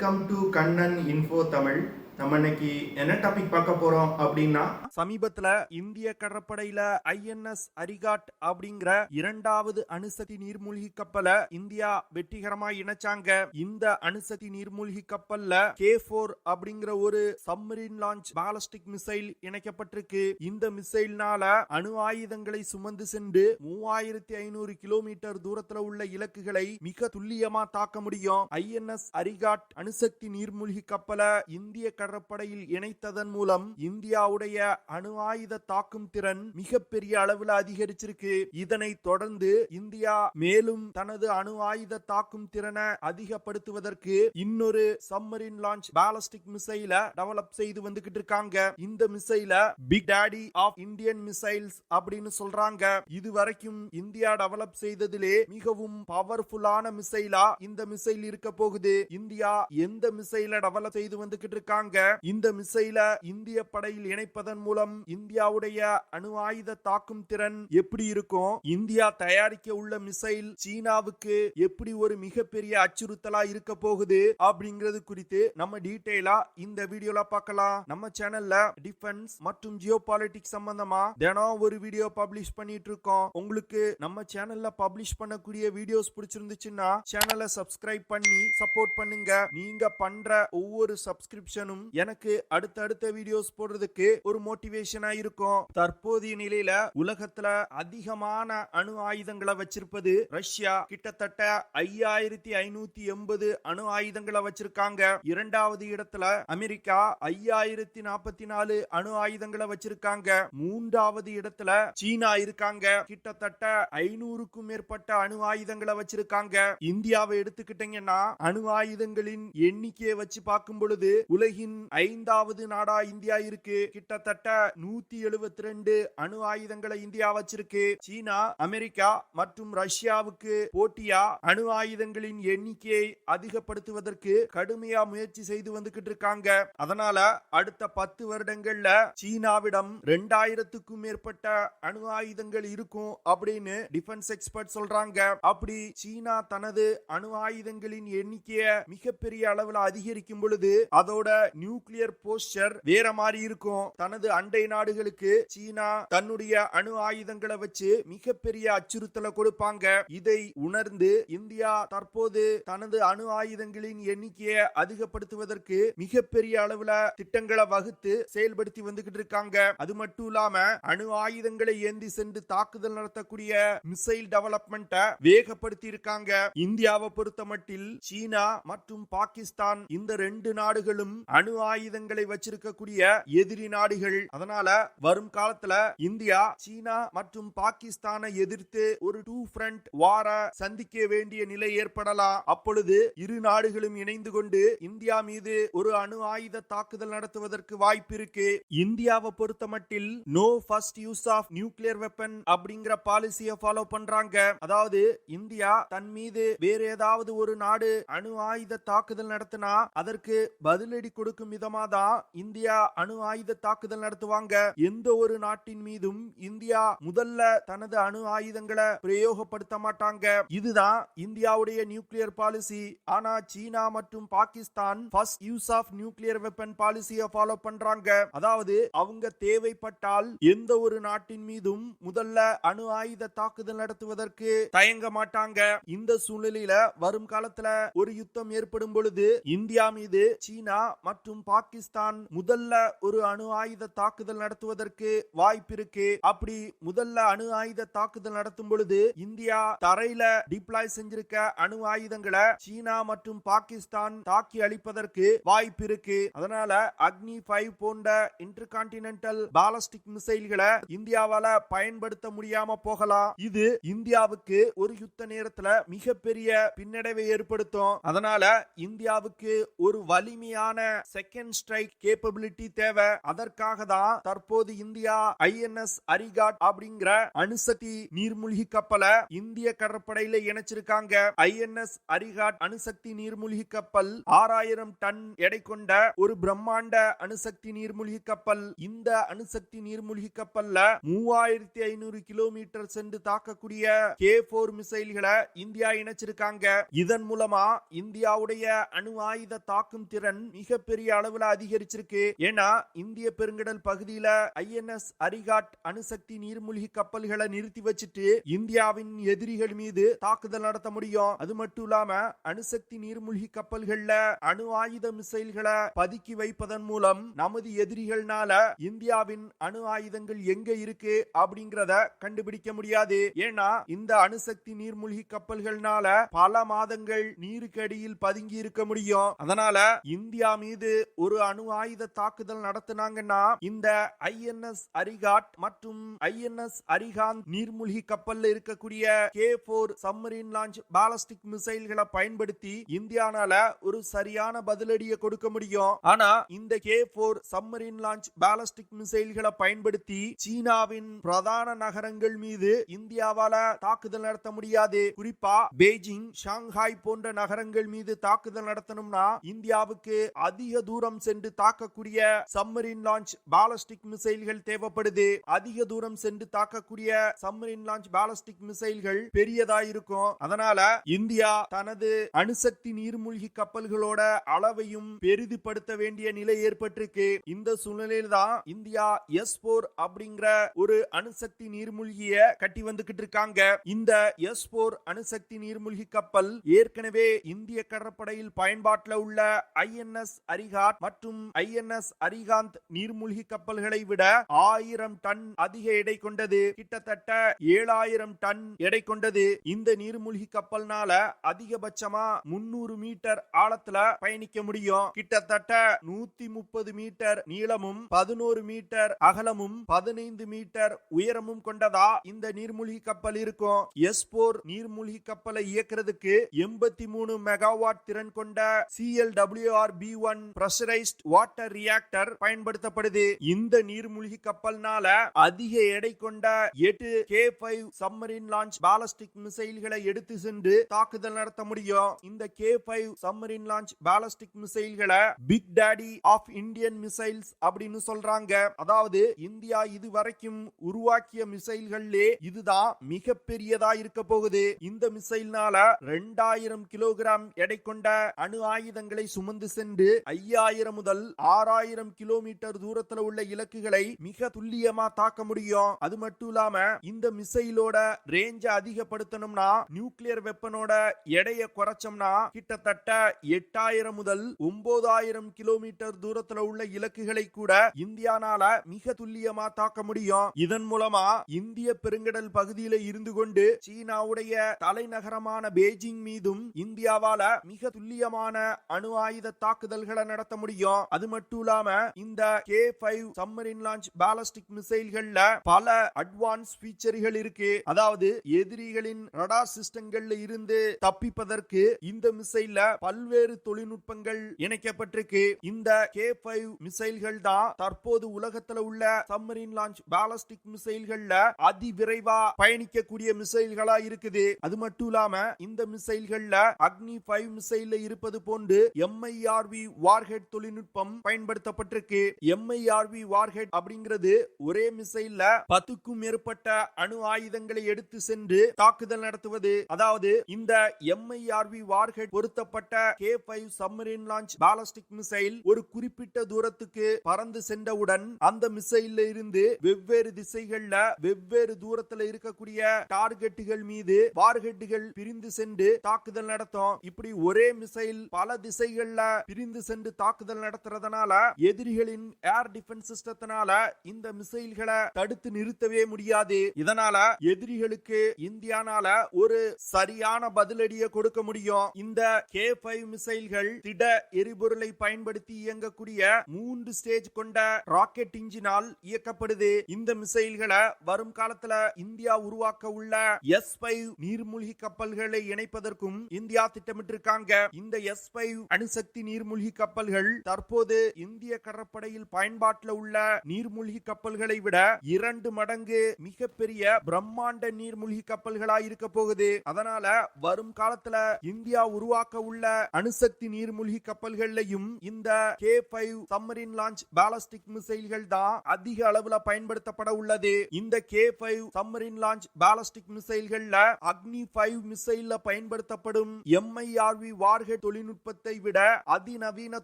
Welcome to Kannan info Tamil. நம்ம இன்னைக்கு என்ன டாபிக் பார்க்க போறோம் அப்படின்னா, சமீபத்துல இந்திய கடற்படையில ஐஎன்எஸ் அரிகாட் அப்படிங்கிற இரண்டாவது அணுசக்தி நீர்மூழ்கி கப்பலை இந்தியா வெற்றிகரமா இணைச்சாங்க. இந்த அணுசக்தி நீர்மூழ்கி கப்பல்ல K4 அப்படிங்கிற ஒரு சப்மரீன் லான்ச் பாலிஸ்டிக் மிசைல் இணைக்கப்பட்டிருக்கு. இந்த மிசைல்னால அணு ஆயுதங்களை சுமந்து சென்று 3500 கிலோமீட்டர் தூரத்துல உள்ள இலக்குகளை மிக துல்லியமா தாக்க முடியும். ஐஎன்எஸ் அரிகாட் அணுசக்தி நீர்மூழ்கி கப்பலை இந்திய கடற்படையில் இணைத்ததன் மூலம் இந்தியாவுடைய அணு ஆயுத தாக்கும் திறன் மிகப்பெரிய அளவில் அதிகரிச்சிருக்கு. இதனை தொடர்ந்து இந்தியா மேலும் தனது அணு ஆயுத தாக்கும் திறனை அதிகப்படுத்துவதற்கு இன்னொரு சப்மரீன் லான்ச் பாலிஸ்டிக் மிசைலை டெவலப் செய்து வந்துகிட்டு இருக்காங்க. இந்த மிசைலை big daddy of Indian missiles அப்படின்னு சொல்றாங்க. இதுவரைக்கும் இந்தியா டெவலப் செய்ததிலே மிகவும் பவர்ஃபுல்லான மிசைலா இந்த மிசைல் இருக்க போகுது. இந்தியா எந்த மிசைலை டெவலப் செய்து வந்துகிட்டு இருக்காங்க. இந்த மிசைல இந்திய படையில் இணைப்பதன் மூலம் இந்தியாவுடைய அணு ஆயுத தாக்கும் திறன் எப்படி இருக்கும், இந்தியா தயாரிக்க உள்ள மிசைல் சீனாவுக்கு எப்படி ஒரு மிகப்பெரிய அச்சுறுத்தலா இருக்க போகுது அப்படிங்கிறது குறித்து நம்ம டீடைலா இந்த வீடியோல பார்க்கலாம். நம்ம சேனல்ல டிஃபென்ஸ் மற்றும் ஜியோ பாலிடிக்ஸ் சம்பந்தமா தினம் ஒரு வீடியோ பப்ளிஷ் பண்ணிட்டு இருக்கோம். உங்களுக்கு நம்ம சேனல்ல பப்ளிஷ் பண்ணக்கூடிய வீடியோஸ் பிடிச்சிருந்துச்சுன்னா சேனலை சப்ஸ்கிரைப் பண்ணி சப்போர்ட் பண்ணுங்க. நீங்க பண்ற ஒவ்வொரு சப்ஸ்கிரிப்ஷனும் எனக்கு அடுத்தடுத்த வீடியோஸ் போடுறதுக்கு ஒரு மோட்டிவேஷனா இருக்கும். தற்போதைய நிலையில உலகத்துல அதிகமான அணு ஆயுதங்களை வச்சிருப்பது ரஷ்யா. கிட்டத்தட்ட 5580 அணு ஆயுதங்களை வச்சிருக்காங்க. இரண்டாவது இடத்துல அமெரிக்கா 5044 அணு ஆயுதங்களை வச்சிருக்காங்க. மூன்றாவது இடத்துல சீனா இருக்காங்க. கிட்டத்தட்ட 500க்கும் மேற்பட்ட அணு ஆயுதங்களை வச்சிருக்காங்க. இந்தியாவை எடுத்துக்கிட்டீங்கன்னா அணு ஆயுதங்களின் எண்ணிக்கையை வச்சு பார்க்கும் பொழுது உலகின் 5வது நாடா இந்தியா இருக்கு. கிட்டத்தட்ட 172 அணு ஆயுதங்களை இந்தியா வச்சிருக்கு. சீனா, அமெரிக்கா மற்றும் ரஷ்யாவுக்கு போட்டியா அணு ஆயுதங்களின் எண்ணிக்கையை அதிகப்படுத்துவதற்கு கடுமையா முயற்சி செய்து வந்துகிட்டு இருக்காங்க. அதனால அடுத்த 10 வருடங்கள்ல சீனாவிடம் 2000க்கும் மேற்பட்ட அணு ஆயுதங்கள் இருக்கும் அப்படின்னு டிஃபென்ஸ் எக்ஸ்பர்ட் சொல்றாங்க. அப்படி சீனா தனது அணு ஆயுதங்களின் எண்ணிக்கையை மிகப்பெரிய அளவில் அதிகரிக்கும் பொழுது அதோட நியூக்ளியர் போஸ்டர் வேற மாதிரி இருக்கும். தனது அண்டை நாடுகளுக்கு சீனா தன்னுடைய அணு ஆயுதங்களை வச்சு மிகப்பெரிய அச்சுறுத்தலை கொடுப்பாங்க. இதை உணர்ந்து இந்தியா தற்போது தனது அணு ஆயுதங்களின் எண்ணிக்கையை அதிகப்படுத்துவதற்கு மிகப்பெரிய அளவுல திட்டங்களை வகுத்து செயல்படுத்தி வந்துகிட்டு இருக்காங்க. அது மட்டும் இல்லாம அணு ஆயுதங்களை ஏந்தி சென்று தாக்குதல் நடத்தக்கூடிய மிசைல் டெவலப்மெண்ட்டை வேகப்படுத்தி இருக்காங்க. இந்தியாவை பொறுத்த மட்டில் சீனா மற்றும் பாகிஸ்தான் இந்த 2 நாடுகளும் அணு ஆயுதங்களை வச்சிருக்கக்கூடிய எதிரி நாடுகள். அதனால வரும் காலத்துல இந்தியா சீனா மற்றும் பாகிஸ்தானை எதிர்த்து ஒரு 2 ஃப்ரண்ட் வார சந்திக்க வேண்டிய நிலை ஏற்படலாம். அப்பொழுது இரு நாடுகளும் இணைந்து கொண்டு இந்தியா மீது ஒரு அணு ஆயுத தாக்குதல் நடத்துவதற்கு வாய்ப்பு இருக்கு. இந்தியாவை பொறுத்த மட்டில் no first use of nuclear weapon அப்படிங்கிற பாலிசியை ஃபாலோ பண்றாங்க. அதாவது இந்தியா தன் மீது வேற ஏதாவது ஒரு நாடு அணு ஆயுத தாக்குதல் நடத்தினா அதற்கு பதிலடி கொடுக்கும் விதமா தான் இந்தியா அணு ஆயுத தாக்குதல் நடத்துவாங்க. எந்த ஒரு நாட்டின் மீதும் இந்தியா முதல்ல தனது அணு ஆயுதங்களை பிரயோகப்படுத்த மாட்டாங்க. இதுதான் இந்தியாவுடைய நியூக்ளியர் பாலிசி. ஆனா சீனா மற்றும் Pakistan first use of nuclear weapon பாலிசியை ஃபாலோ பண்றாங்க. அதாவது அவங்க தேவைப்பட்டால் எந்த ஒரு நாட்டின் மீதும் முதல்ல அணு ஆயுத தாக்குதல் நடத்துவதற்கு தயங்க மாட்டாங்க. இந்த சூழ்நிலையில வரும் காலத்துல ஒரு யுத்தம் ஏற்படும் பொழுது இந்தியா மீது சீனா மற்றும் பாகிஸ்தான் முதல்ல ஒரு அணு ஆயுத தாக்குதல் நடத்துவதற்கு வாய்ப்பு இருக்கு. அப்படி முதல்ல அணு ஆயுத தாக்குதல் நடத்தும் பொழுது இந்தியா தரையில டிப்ளாய் செஞ்சிருக்க அணு ஆயுதங்களை சீனா மற்றும் பாகிஸ்தான் தாக்கி அழிப்பதற்கு வாய்ப்பு இருக்கு. அதனால அக்னி 5 போன்ற இன்டர்கான்டினென்டல் பாலிஸ்டிக் மிசைல்களை இந்தியாவால பயன்படுத்த முடியாம போகலாம். இது இந்தியாவுக்கு ஒரு யுத்த நேரத்துல மிகப்பெரிய பின்னடைவை ஏற்படுத்தும். அதனால இந்தியாவுக்கு ஒரு வலிமையான செகண்ட் ஸ்ட்ரைக் கேப்பபிலிட்டி தேவை. அதற்காக தான் தற்போது இந்தியா ஐஎன்எஸ் அரிகாட் அப்படிங்கிற அணுசக்தி நீர்மூழ்கி கப்பலை இந்திய கடற்படையில இணைச்சிருக்காங்க. ஐஎன்எஸ் அரிகாட் அணுசக்தி நீர்மூழ்கி கப்பல் 6000 டன் எடை கொண்ட ஒரு பிரம்மாண்ட அணுசக்தி நீர்மூழ்கி கப்பல். இந்த அணுசக்தி நீர்மூழ்கி கப்பல்ல 3500 கிலோமீட்டர் சென்று தாக்கக்கூடிய K4 மிசைல்களை இந்தியா இணைச்சிருக்காங்க. இதன் மூலமா இந்தியாவுடைய அணு ஆயுத தாக்கும் திறன் மிகப்பெரிய அளவுல அதிகரிச்சிருக்கு. ஏன்னா இந்திய பெருங்கடல் பகுதியில ஐஎன்எஸ் அரிகாட் அணுசக்தி நீர்மூழ்கி கப்பல்களை நிறுத்தி வச்சுட்டு இந்தியாவின் எதிரிகள் மீது தாக்குதல் நடத்த முடியும். அது மட்டும் இல்லாம அணுசக்தி நீர்மூழ்கி கப்பல்கள்ல அணு ஆயுத மிசைல்களை பதுக்கி வைப்பதன் மூலம் நமது எதிரிகள்னால இந்தியாவின் அணு ஆயுதங்கள் எங்க இருக்கு அப்படிங்கறத கண்டுபிடிக்க முடியாது. ஏன்னா இந்த அணுசக்தி நீர்மூழ்கி கப்பல்கள்னால பல மாதங்கள் நீருக்கு அடியில் பதுங்கி இருக்க முடியும். அதனால இந்தியா மீது ஒரு அணு ஆயுத தாக்குதல் நடத்தினாங்கன்னா இந்த ஐஎன்எஸ் அரிகாட் மற்றும் ஐஎன்எஸ் அரிகாந்த் நீர்மூழ்கி கப்பல்ல இருக்கக்கூடிய K4 சப்மரீன் லான்ச் பாலிஸ்டிக் மிசைல்களை பயன்படுத்தி இந்தியானால ஒரு சரியான பதிலடியை கொடுக்க முடியும். ஆனா இந்த K4 சப்மரீன் லான்ச் பாலிஸ்டிக் மிசைல்களை பயன்படுத்தி சீனாவின் பிரதான நகரங்கள் மீது இந்தியாவால தாக்குதல் நடத்த முடியாது. குறிப்பா பெய்ஜிங், ஷாங்காய் போன்ற நகரங்கள் மீது தாக்குதல் நடத்தணும்னா இந்தியாவுக்கு அதிக தூரம் சென்று தாக்கக்கூடிய சப்மரீன் லான்ச் பாலிஸ்டிக் மிசைல்கள் தேவைப்படுது. அதிக தூரம் சென்று தாக்கக்கூடிய சப்மரீன் லான்ச் பாலிஸ்டிக் மிசைல்கள் பெரியதா இருக்கும். அதனால இந்தியா தனது அணுசக்தி நீர்மூழ்கி கப்பல்களோட அளவையும் பெரிதுபடுத்த வேண்டிய நிலை ஏற்பட்டிருக்கு. இந்த சூழ்நிலையில் தான் இந்தியா S4 அப்படிங்கிற ஒரு அணுசக்தி நீர்மூழ்கிய கட்டி வந்துகிட்டு இருக்காங்க. இந்த S4 அணுசக்தி நீர்மூழ்கி கப்பல் ஏற்கனவே இந்திய கடற்படையில் பயன்பாட்டில் உள்ள ஐஎன்எஸ் அரிகாட் மற்றும் ஐஎன்எஸ் அரிகாந்த் நீர்மூழ்கி கப்பல்களை விட 1000 டன் அதிக எடை கொண்டது. கிட்டத்தட்ட 7000 டன் எடை கொண்டது. இந்த நீர்மூழ்கி கப்பல்னால அதிகபட்சமா 300 மீட்டர் ஆழத்துல பயணிக்க முடியும். கிட்டத்தட்ட 130 மீட்டர் நீளமும் 11 மீட்டர் அகலமும் 15 மீட்டர் உயரமும் கொண்டதா இந்த நீர்மூழ்கி கப்பல் இருக்கும். S4 நீர்மூழ்கி கப்பலை இயக்குறதுக்கு 83 மெகாவாட் திறன் கொண்ட CLWR-B1 பிரஷரைஸ்ட் வாட்டர் ரியாக்டர் பயன்படுத்தப்படுது. இந்த நீர்மூழ்கி கப்பல்னால அதிக எடை கொண்ட 8 K5 சப்மரீன் லான்ச் பாலிஸ்டிக் மிசைல்களை எடுத்து சென்று தாக்குதல் நடத்த முடியும். இந்த K5 சப்மரீன் லான்ச் பாலிஸ்டிக் மிசைல்களை big daddy of Indian missiles அப்படின்னு சொல்றாங்க. அதாவது இந்தியா இதுவரைக்கும் உருவாக்கிய மிசைல்களே இதுதான் மிகப்பெரியதா இருக்க போகுது. இந்த மிசைல்னால 2000 கிலோகிராம் எடை கொண்ட அணு ஆயுதங்களை சுமந்து சென்று 5000 முதல் 6000 கிலோமீட்டர் தூரத்துல உள்ள இலக்குகளை மிக துல்லியமா தாக்க முடியும். அது மட்டும் இல்லாம இந்த மிசைலோட ரேஞ்ச அதிகப்படுத்தணும்னா நியூக்ளியர் வெப்பனோட எடையை குறைச்சோம்னா கிட்டத்தட்ட 8000 முதல் 9000 கிலோமீட்டர் தூரத்துல உள்ள இலக்குகளை கூட இந்தியானால மிக துல்லியமா தாக்க முடியும். இதன் மூலமா இந்திய பெருங்கடல் பகுதியில இருந்து கொண்டு சீனாவுடைய தலைநகரமான பெய்ஜிங் மீதும் இந்தியாவால மிக துல்லியமான அணு ஆயுத தாக்குதல்களை நடத்த முடியும். அது மட்டும் இல்லாம இந்த K5 சப்மரீன் லான்ச் பாலிஸ்டிக் மிசைல்கள்ல பல அட்வான்ஸ் ஃபீச்சர்கள் இருக்கு. அதாவது எதிரிகளின் ரடார் சிஸ்டங்கள்ல இருந்து தப்பிப்பதற்கு இந்த மிசைல்ல பல்வேறு தொழில்நுட்பங்கள் இணைக்கப்பட்டிருக்கு. இந்த K5 மிசைல்கள் தான் தற்போது உலகத்துல உள்ள சப்மரீன் லான்ச் பாலிஸ்டிக் மிசைல்கள்ல அதிவிரைவா பயணிக்கக்கூடிய மிசைல்களா இருக்குது. அது மட்டும் இல்லாம இந்த மிசைல்கள்ல அக்னி 5 மிசைல்ல இருப்பது போன்று MIRV வார்ஹெட் தொழில்நுட்பம் பயன்படுத்தப்பட்டிருக்கு. MIRV வார்ஹெட் அப்படிங்கிறது ஒரே மிசைல்ல 10க்கும் மேற்பட்ட அணு ஆயுதங்களை எடுத்து சென்று தாக்குதல் நடத்துவது. அதாவது இந்த MIRV வார்ஹெட் பொருத்தப்பட்ட K5 submarine launch ballistic missile ஒரு குறிப்பிட்ட தூரத்துக்கு பறந்து சென்றவுடன் அந்த மிசைல்ல இருந்து வெவ்வேறு திசைகள்ல வெவ்வேறு தூரத்துல இருக்கக்கூடிய டார்கெட்டுகள் மீது வார்ஹெட்டுகள் பிரிந்து சென்று தாக்குதல் நடத்தும். இப்படி ஒரே மிசைல் பல திசைகள்ல பிரிந்து சென்று தாக்குதல் நடத்துறதுனால எதிரிகளின் ஏர் டிஃபென்ஸ் சிஸ்டத்தினால இந்த மிசைல்களை தடுத்து நிறுத்தவே முடியாது. இதனால எதிரிகளுக்கு இந்தியானால ஒரு சரியான பதிலடியை கொடுக்க முடியும். இந்த K5 மிசைல்கள் திட எரிபொருளை பயன்படுத்தி இயங்கக்கூடிய 3 ஸ்டேஜ் கொண்ட ராக்கெட் இன்ஜினால் இயக்கப்படுது. இந்த மிசைல்களை வரும் காலத்துல இந்தியா உருவாக்க உள்ள S5 நீர்மூழ்கி கப்பல்களை இணைப்பதற்கும் இந்தியா திட்டமிட்டிருக்காங்க. இந்த S5 அணுசக்தி நீர்மூழ்கி கப்பல் கப்பல்கள் தற்போது இந்திய கடற்படையில் பயன்பாட்டில் உள்ள நீர்மூழ்கி கப்பல்களை விட 2 மடங்கு மிகப்பெரிய பிரம்மாண்ட நீர்மூழ்கி கப்பல்களாய் இருக்க போகுது. அதனால வரும் காலத்துல இந்தியா உருவாக்க உள்ள அணுசக்தி நீர்மூழ்கி கப்பல்கள்லையும் இந்த K5 சப்மரீன் லான்ச் பாலிஸ்டிக் மிசைல்கள் தான் அதிக அளவுல பயன்படுத்தப்பட உள்ளது. இந்த K5 சப்மரீன் லான்ச் பாலிஸ்டிக் மிசைல்கள்ல அக்னி 5 மிசைல்ல பயன்படுத்தப்படும் MIRV வார்ஹெட் தொழில்நுட்பத்தை விட அதிநவீன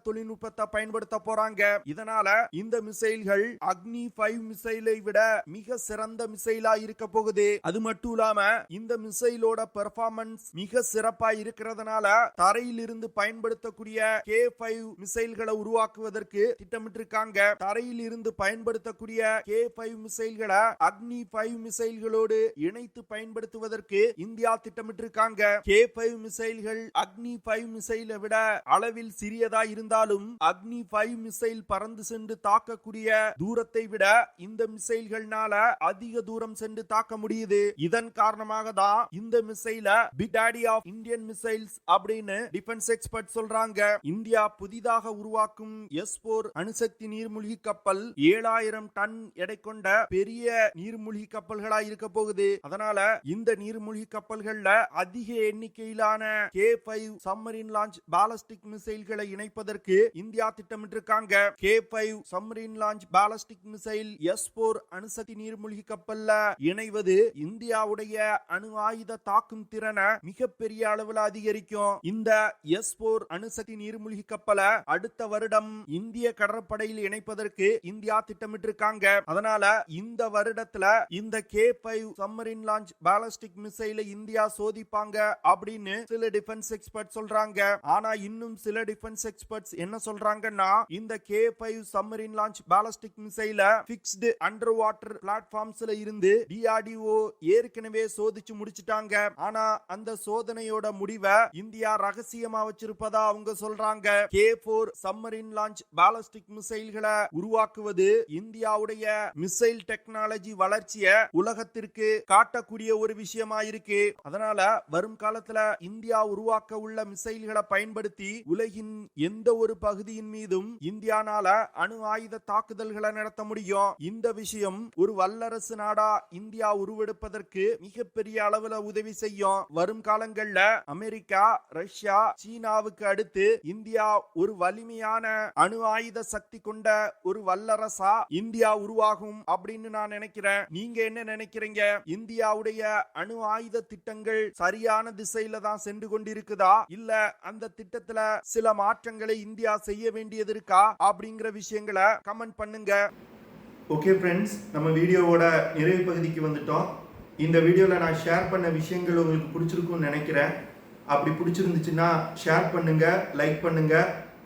தொழில்நுட்பத்தை பயன்படுத்த போறாங்க. இதனால இந்த மிசைல்கள் அக்னி 5 மிசைலை விட மிக சிறந்த மிசைலா இருக்க போகுது. அது மட்டும் இல்லாம இந்த மிசைலோட பெர்ஃபார்மன்ஸ் மிக சிறப்பா இருக்கிறதுனால தரையில் இருந்து பயன்படுத்தக்கூடிய K5 மிசைல்களை உருவாக்குவதற்கு திட்டமிட்டிருக்காங்க. தரையில் இருந்து பயன்படுத்தக்கூடிய K5 மிசைல்களை அக்னி 5 மிசைல்களோடு இணைத்து பயன்படுத்துவதற்கு இந்தியா திட்டமிட்டிருக்காங்க. K5 மிசைல்கள் அக்னி 5 மிசைலை விட அளவில் சிறியதா இருந்தாலும் அக்னி 5 மிசைல் பறந்து சென்று தாக்கக்கூடிய தூரத்தை விட இந்த மிசைல்கள்னால அதிக தூரம் சென்று தாக்க முடியுது. இதன் காரணமாக தான் இந்த மிசைல big daddy of Indian missiles அப்படின்னு டிஃபென்ஸ் எக்ஸ்பர்ட் சொல்றாங்க. இந்தியா புதிதாக உருவாக்கும் S4 அணுசக்தி நீர்மூழ்கி கப்பல் 7000 டன் எடை கொண்ட பெரிய நீர்மூழ்கி கப்பல்களா இருக்க போகுது. அதனால இந்த நீர்மூழ்கி கப்பல்கள்ல அதிக எண்ணிக்கையிலான K5 சப்மரீன் லான்ச் பாலிஸ்டிக் மிசைல்களை இணைப்பதற்கு இந்தியா திட்டமிட்டிருக்காங்க. K5 submarine launch ballistic missile S4 அணுசக்தி நீர்மூழ்கி கப்பல்ல இணைவது இந்தியாவுடைய அணு ஆயுத தாக்கும் திறனை மிகப்பெரிய அளவில் அதிகரிக்கும். இந்த S4 அணுசக்தி நீர்மூழ்கி கப்பலை அடுத்த வருடம் இந்திய கடற்படையில் இணைப்பதற்கு இந்தியா திட்டமிட்டிருக்காங்க. அதனால இந்த வருடத்துல இந்த K5 சப்மரீன் லான்ச் பாலிஸ்டிக் மிசைலை இந்தியா சோதிப்பாங்க அப்படின்னு சில டிஃபென்ஸ் எக்ஸ்பர்ட் சொல்றாங்க. ஆனா இன்னும் சில டிஃபென்ஸ் எக்ஸ்பர்ட்ஸ் என்ன சொல்றாங்கன்னா இந்த K5 சப்மரீன் லான்ச் பாலிஸ்டிக் மிசைல ஃபிக்ஸ்டு அண்டர் வாட்டர் பிளாட்ஃபார்ம்ஸ்ல இருந்து DRDO ஏற்கனவே சோதிச்சு முடிச்சிட்டாங்க. ஆனா அந்த சோதனையோட முடிவை இந்தியா ரகசியமா வச்சிருப்பதா அவங்க சொல்றாங்க. K4 சப்மரீன் லான்ச் பாலிஸ்டிக் மிசைல்களை உருவாக்குவது இந்தியாவுடைய மிசைல் டெக்னாலஜி வளர்ச்சியை உலகத்திற்கு காட்டக்கூடிய ஒரு விஷயமா இருக்கு. அதனால வரும் காலத்துல இந்தியா உருவாக்க உள்ள மிசைல்களை பயன்படுத்தி உலகின் எந்த ஒரு பகுதியின் மீதும் இந்தியானால அணு ஆயுத தாக்குதல்களை நடத்த முடியும். இந்த விஷயம் ஒரு வல்லரசு நாடா இந்தியா உருவெடுப்பதற்கு மிகப்பெரிய அளவுல உதவி செய்யும். வரும் காலங்கள்ல அமெரிக்கா, ரஷ்யா, சீனாவுக்கு அடுத்து இந்தியா ஒரு வலிமையான அணு ஆயுத சக்தி கொண்ட ஒரு வல்லரசா இந்தியா உருவாகும் அப்படின்னு நான் நினைக்கிறேன். நீங்க என்ன நினைக்கிறீங்க? இந்தியாவுடைய அணு ஆயுத திட்டங்கள் சரியான திசையில தான் சென்று கொண்டிருக்குதா, இல்ல அந்த திட்டத்துல சில மாற்றங்களை இந்தியா செய்ய வேண்டியது இருக்கா அப்படிங்கிற விஷயங்களை கமெண்ட் பண்ணுங்க. ஓகே ஃப்ரெண்ட்ஸ், நம்ம வீடியோவோட நிறைவு பகுதிக்கு வந்துட்டோம். இந்த வீடியோவில் நான் ஷேர் பண்ண விஷயங்கள் உங்களுக்கு பிடிச்சிருக்கும்னு நினைக்கிறேன். அப்படி பிடிச்சிருந்துச்சுன்னா ஷேர் பண்ணுங்க, லைக் பண்ணுங்க,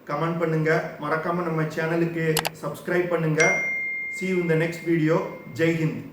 கமெண்ட் பண்ணுங்க. மறக்காம நம்ம சேனலுக்கு சப்ஸ்கிரைப் பண்ணுங்க. See you in the next video. Jai Hind.